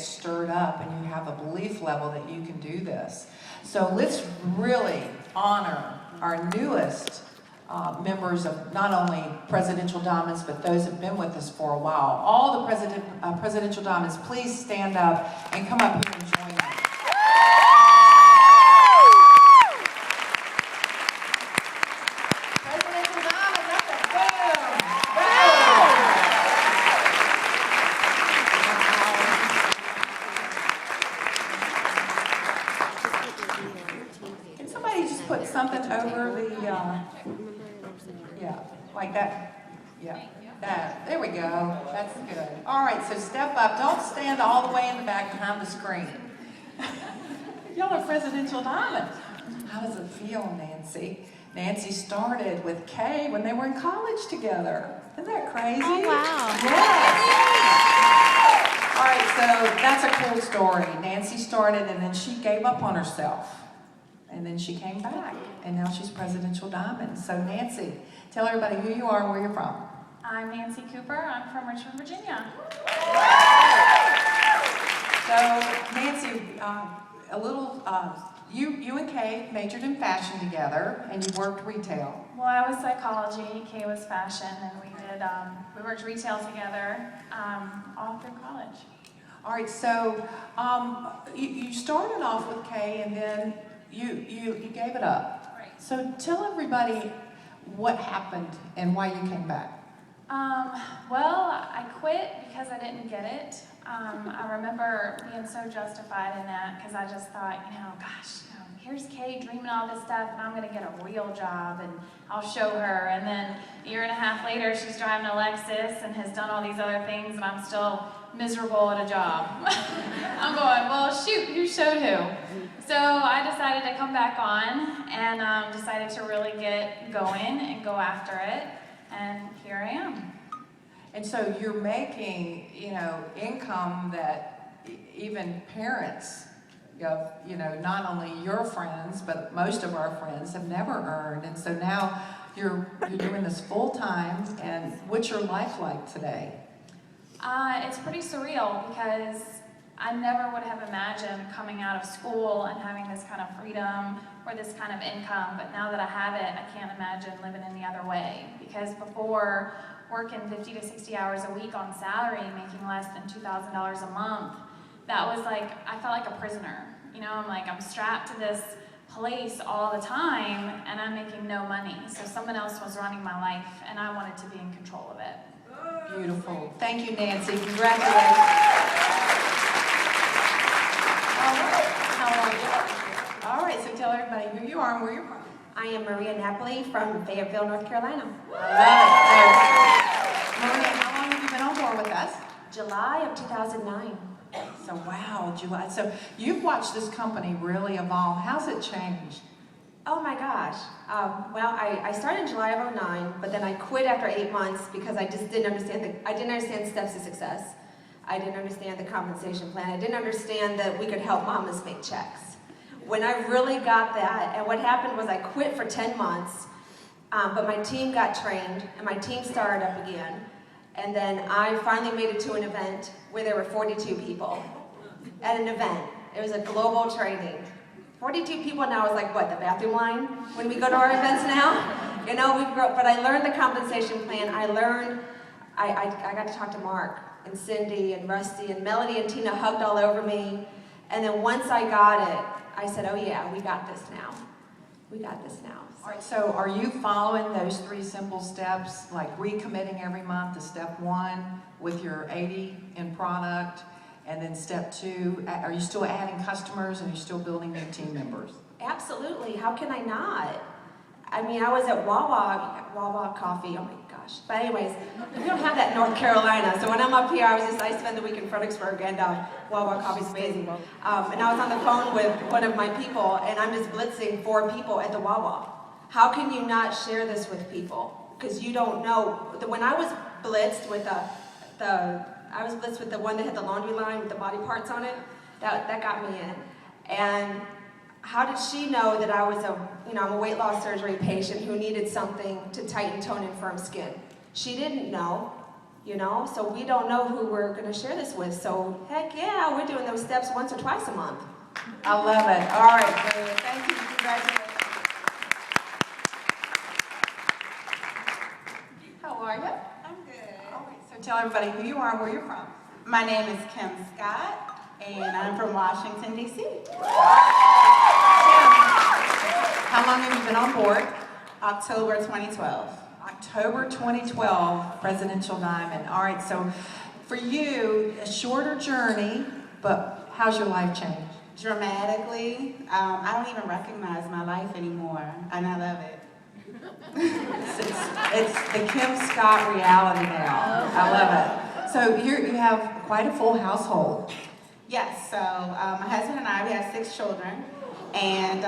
get stirred up and you have a belief level that you can do this. So let's really honor our newest members of not only Presidential Diamonds, but those that have been with us for a while. All the Presidential Diamonds, please stand up and come up here and join us. Presidential Diamonds, that's a boom! Boom! Can somebody just put something over the, yeah, like that. Yeah, that. There we go. That's good. All right, so step up. Don't stand all the way in the back behind the screen. Y'all are Presidential Diamonds. How does it feel, Nancy? Nancy started with Kay when they were in college together. Isn't that crazy? Oh, wow. Yes. All right, so that's a cool story. Nancy started and then she gave up on herself. And then she came back, and now she's Presidential Diamonds. So Nancy, tell everybody who you are and where you're from. I'm Nancy Cooper. I'm from Richmond, Virginia. So Nancy, a little, you and Kay majored in fashion together, and you worked retail. Well, I was psychology, Kay was fashion, and we worked retail together all through college. All right, so you started off with Kay, and then you gave it up. Right. So tell everybody what happened and why you came back. Well, I quit because I didn't get it. I remember being so justified in that because I just thought, gosh, here's Kay dreaming all this stuff, and I'm going to get a real job, and I'll show her. And then a year and a half later, she's driving a Lexus and has done all these other things, and I'm still miserable at a job. I'm going, well, shoot, who showed who? So I decided to come back on and decided to really get going and go after it, and here I am. And so you're making, income that even parents of, not only your friends, but most of our friends have never earned. And so now you're doing this full time. And what's your life like today? It's pretty surreal because I never would have imagined coming out of school and having this kind of freedom or this kind of income. But now that I have it, I can't imagine living any other way. Because before, working 50 to 60 hours a week on salary, making less than $2,000 a month, that was like, I felt like a prisoner. I'm strapped to this place all the time, and I'm making no money. So someone else was running my life, and I wanted to be in control of it. Beautiful. Thank you, Nancy. Congratulations. How are you? All right, so tell everybody who you are and where you're from. I am Maria Napoli from Fayetteville, North Carolina. Love it. Maria, how long have you been on board with us? July of 2009. So wow, July. So you've watched this company really evolve. How's it changed? Oh my gosh. Well, I started in July of 2009, but then I quit after 8 months because I just didn't understand I didn't understand steps to success. I didn't understand the compensation plan. I didn't understand that we could help mamas make checks. When I really got that, and what happened was I quit for 10 months, but my team got trained, and my team started up again. And then I finally made it to an event where there were 42 people at an event. It was a global training. 42 people now is like, what, the bathroom line when we go to our events now? We've grown, but I learned the compensation plan. I got to talk to Mark and Cindy and Rusty and Melody and Tina hugged all over me. And then once I got it, I said, oh yeah, we got this now. We got this now. All right, so are you following those 3 simple steps, like recommitting every month to step 1 with your 80 in product, and then step 2, are you still adding customers and you're still building new team members? Absolutely, how can I not? I mean, I was at Wawa Coffee, oh my gosh. But anyways, we don't have that in North Carolina, so when I'm up here, I spend the week in Fredericksburg, and Wawa Coffee's amazing. And I was on the phone with one of my people, and I'm just blitzing 4 people at the Wawa. How can you not share this with people? Because you don't know. When I was blitzed with the one that had the laundry line with the body parts on it, that got me in. And how did she know that I was I'm a weight loss surgery patient who needed something to tighten, tone, and firm skin? She didn't know. you know? So we don't know who we're gonna share this with. So heck yeah, we're doing those steps once or twice a month. I love it. All right, good. Thank you. Congratulations. How are you? I'm good. All right, so tell everybody who you are and where you're from. My name is Kim Scott, and I'm from Washington, D.C. How long have you been on board? October 2012. October 2012, Presidential Diamond. All right, so for you, a shorter journey, but how's your life changed? Dramatically, I don't even recognize my life anymore, and I love it. It's the Kim Scott reality now. I love it. So you have quite a full household. Yes, so my husband and I, we have 6 children, and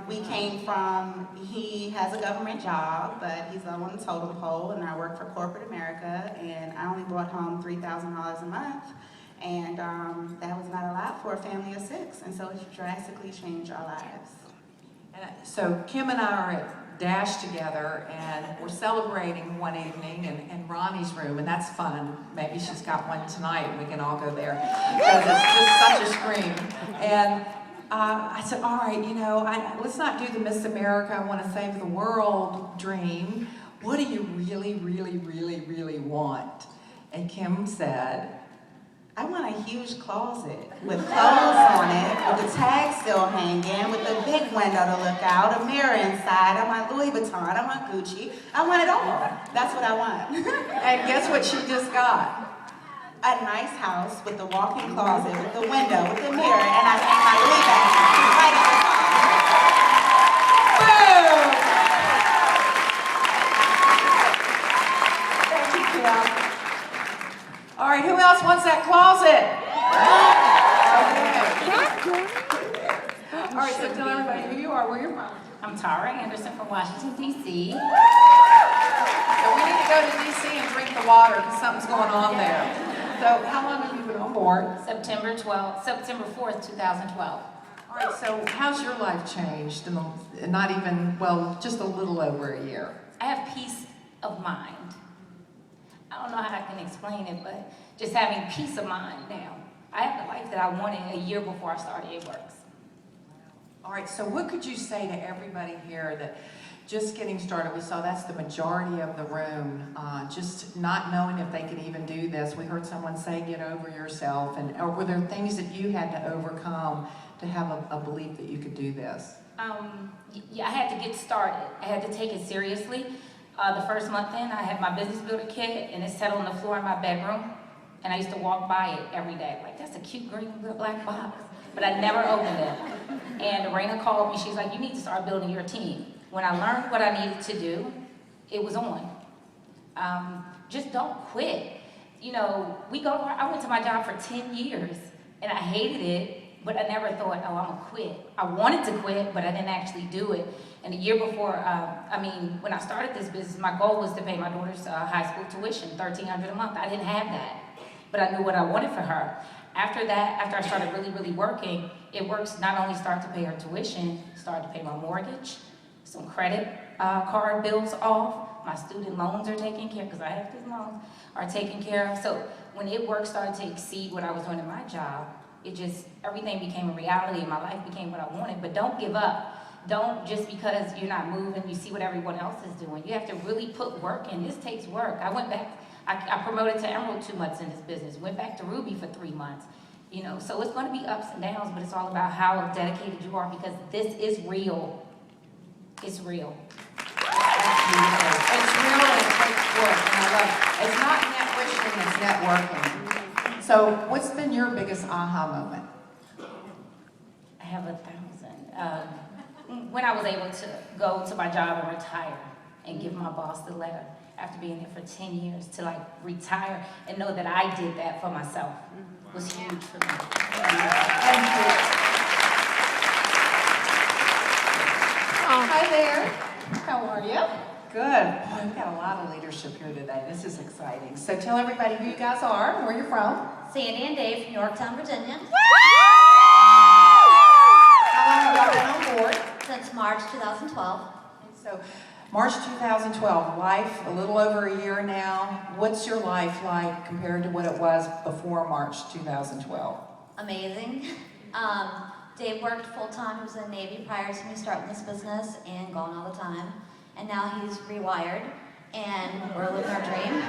we came from, he has a government job, but he's low on the totem pole, and I work for corporate America, and I only brought home $3,000 a month, and that was not a lot for a family of 6, and so it's drastically changed our lives. And so Kim and I are at Dash together, and we're celebrating one evening in Ronnie's room, and that's fun. Maybe she's got one tonight, and we can all go there, because it's just such a scream. And I said, all right, you know, let's not do the Miss America, I want to save the world dream. What do you really, really, really, really want? And Kim said, I want a huge closet with clothes on it, with the tag still hanging, with a big window to look out, a mirror inside. I want Louis Vuitton, I want Gucci, I want it all. That's what I want. and guess what she just got? A nice house with the walk-in closet, with the window, with the mirror, and I hang my Louis bag right at the top. Boom! Thank you, Kim. All right, who else wants that closet? Okay. All right, so tell everybody who you are, where you're from. I'm Tara Anderson from Washington, D.C. So we need to go to D.C. and drink the water because something's going on there. So how long have you been on board? September 4th, 2012. All right, so how's your life changed in not even, well, just a little over a year? I have peace of mind. I don't know how I can explain it, but just having peace of mind now. I have the life that I wanted a year before I started ItWorks. All right, so what could you say to everybody here that just getting started, we saw that's the majority of the room, just not knowing if they could even do this. We heard someone say, get over yourself, or were there things that you had to overcome to have a belief that you could do this? Yeah, I had to get started. I had to take it seriously. The first month in, I had my business builder kit, and it sat on the floor in my bedroom, and I used to walk by it every day. Like, that's a cute green black box, but I never opened it. And Raina called me, she's like, you need to start building your team. When I learned what I needed to do, it was on. Just don't quit. You know, I went to my job for 10 years, and I hated it, but I never thought, oh, I'm gonna quit. I wanted to quit, but I didn't actually do it. And the year before, when I started this business, my goal was to pay my daughter's high school tuition, $1,300 a month. I didn't have that, but I knew what I wanted for her. After that, after I started really, really working, ItWorks not only started to pay her tuition, started to pay my mortgage, some credit card bills off, my student loans are taken care of, because I have these loans, are taken care of. So when ItWorks started to exceed what I was doing in my job, everything became a reality, and my life became what I wanted. But don't give up. Don't, just because you're not moving, you see what everyone else is doing. You have to really put work in. This takes work. I went back, I promoted to Emerald 2 months in this business, went back to Ruby for 3 months. You know, so it's going to be ups and downs, but it's all about how dedicated you are, because this is real. It's real. It's real and it takes work, and I love it. It's not net wishing, it's networking. So what's been your biggest aha moment? I have 1,000. When I was able to go to my job and retire and give my boss the letter after being there for 10 years to retire and know that I did that for myself was huge for me. Thank you. Hi there. How are you? Good. Boy, we've got a lot of leadership here today. This is exciting. So tell everybody who you guys are and where you're from. Sandy and Dave from Yorktown, Virginia. How long have y'all been on board? Since March 2012. So March 2012, life, a little over a year now. What's your life like compared to what it was before March 2012? Amazing. Dave worked full-time. He was in the Navy prior to me starting this business and gone all the time. And now he's rewired and we're living our dream.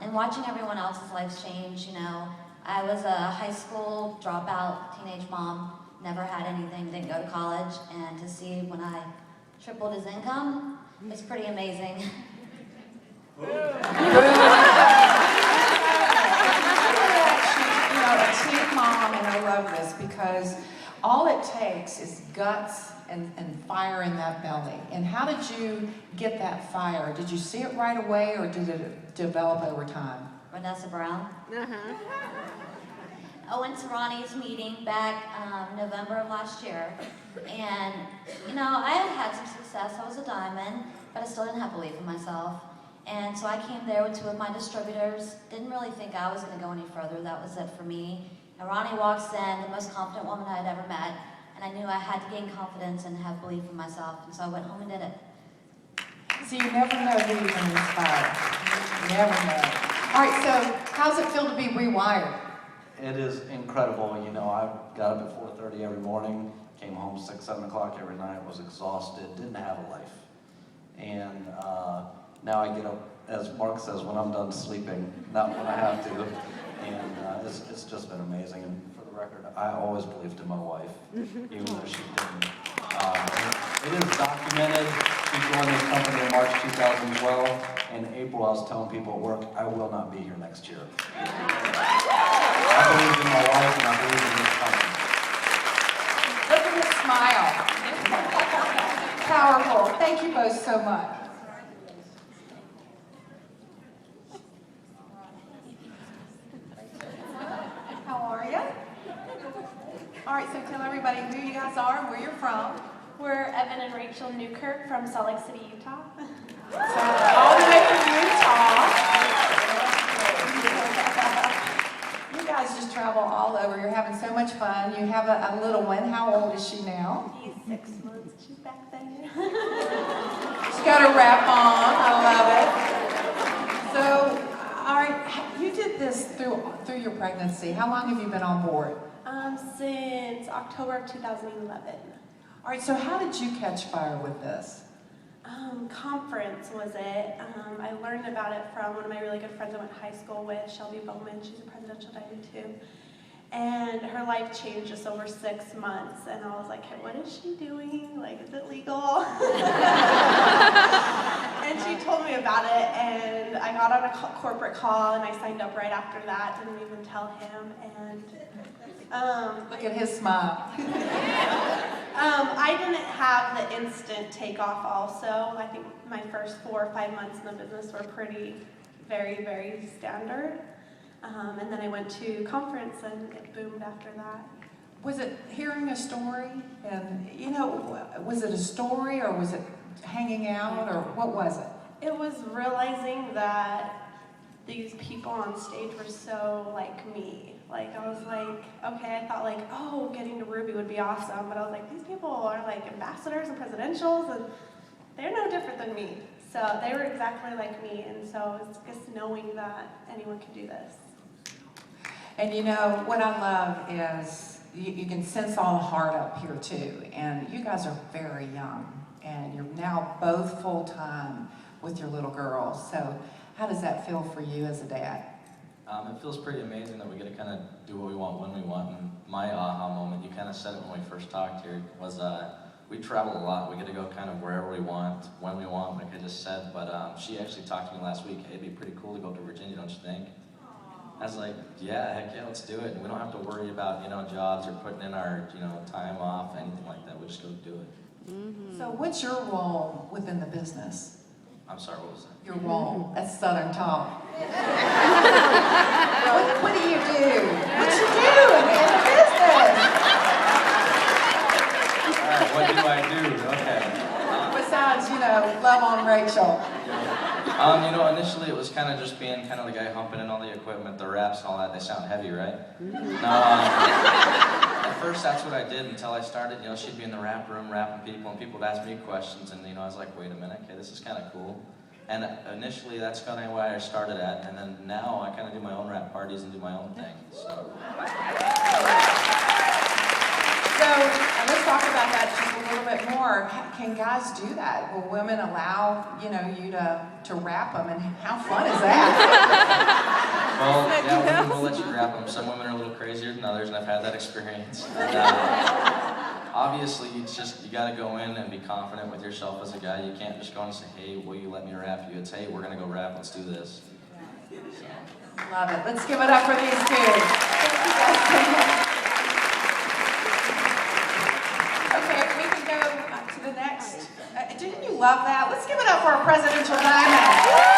And watching everyone else's lives change, you know. I was a high school dropout, teenage mom, never had anything, didn't go to college, and to see when I tripled his income, it's pretty amazing. You know, a teen mom, and I love this because all it takes is guts and fire in that belly. And how did you get that fire? Did you see it right away, or did it develop over time? Vanessa Brown. I went to Ronnie's meeting back November of last year, and you know, I had some success. I was a diamond, but I still didn't have belief in myself. And so I came there with two of my distributors. Didn't really think I was going to go any further. That was it for me. And Ronnie walks in, the most confident woman I had ever met, and I knew I had to gain confidence and have belief in myself. And so I went home and did it. So you never know who you're going to inspire. You never know. All right, so how's it feel to be rewired? It is incredible. You know, I got up at 4:30 every morning, came home 6, 7 o'clock every night, was exhausted, didn't have a life. And now I get up, as Mark says, when I'm done sleeping, not when I have to. And it's just been amazing. And for the record, I always believed in my wife, even though she didn't. It is documented. She joined this company in March 2012. In April, I was telling people at work, I will not be here next year. I believe in my wife and I believe in this company. Look at his smile. Powerful. Thank you both so much. How are you? All right, so tell everybody who you guys are and where you're from. We're Evan and Rachel Newkirk from Salt Lake City, Utah. So, all the way from Utah. You guys just travel all over. You're having so much fun. You have a little one. How old is she now? He's 6 months. She's back there. She's got her wrap on. I love it. So, all right, you did this through your pregnancy. How long have you been on board? Since October of 2011. All right, so how did you catch fire with this? Conference was it. I learned about it from one of my really good friends I went to high school with, Shelby Bowman. She's a presidential diamond too. And her life changed just over 6 months. And I was like, hey, what is she doing? Like, is it legal? And she told me about it, and I got on a corporate call, and I signed up right after that. Didn't even tell him. And Look at his smile. I didn't have the instant takeoff also. I think my first 4 or 5 months in the business were pretty, very, very standard. And then I went to conference and it boomed after that. Was it hearing a story? And, you know, was it a story or was it hanging out or what was it? It was realizing that these people on stage were so like me. Like, I was like, okay, I thought like, oh, getting to Ruby would be awesome. But I was like, these people are like ambassadors and presidentials and they're no different than me. So they were exactly like me. And so it's just knowing that anyone can do this. And you know, what I love is you can sense all the heart up here too. And you guys are very young and you're now both full-time with your little girl. So how does that feel for you as a dad? It feels pretty amazing that we get to kind of do what we want when we want. And my aha moment, you kind of said it when we first talked here, was we travel a lot. We get to go kind of wherever we want, when we want, like I just said. But she actually talked to me last week, hey, it'd be pretty cool to go to Virginia, don't you think? I was like, yeah, heck yeah, let's do it. And we don't have to worry about, jobs or putting in our, time off, anything like that. We'll just go do it. Mm-hmm. So what's your role within the business? I'm sorry, what was that? Your role. That's Southern talk. What do you do? What you do in the business? All right, what do I do? Okay. Besides, love on Rachel. Initially it was kind of just being kind of the guy humping in all the equipment, the wraps and all that. They sound heavy, right? No, at first first, that's what I did until I started, you know, she'd be in the rap room rapping people, and people would ask me questions, and, you know, I was like, wait a minute, okay, this is kind of cool. And initially, that's kind of why I started at, and then now I kind of do my own rap parties and do my own thing, so. So, let's talk about that just a little bit more. Can guys do that? Will women allow, you know, you to rap them, and how fun is that? Well, yeah, women will let you rap them. Some women are a little crazier than others, and I've had that experience. And, obviously, you gotta go in and be confident with yourself as a guy. You can't just go and say, hey, will you let me rap you? It's, hey, we're gonna go rap, let's do this. So. Love it. Let's give it up for these two. Okay, we can go to the next. Didn't you love that? Let's give it up for our presidential diamond.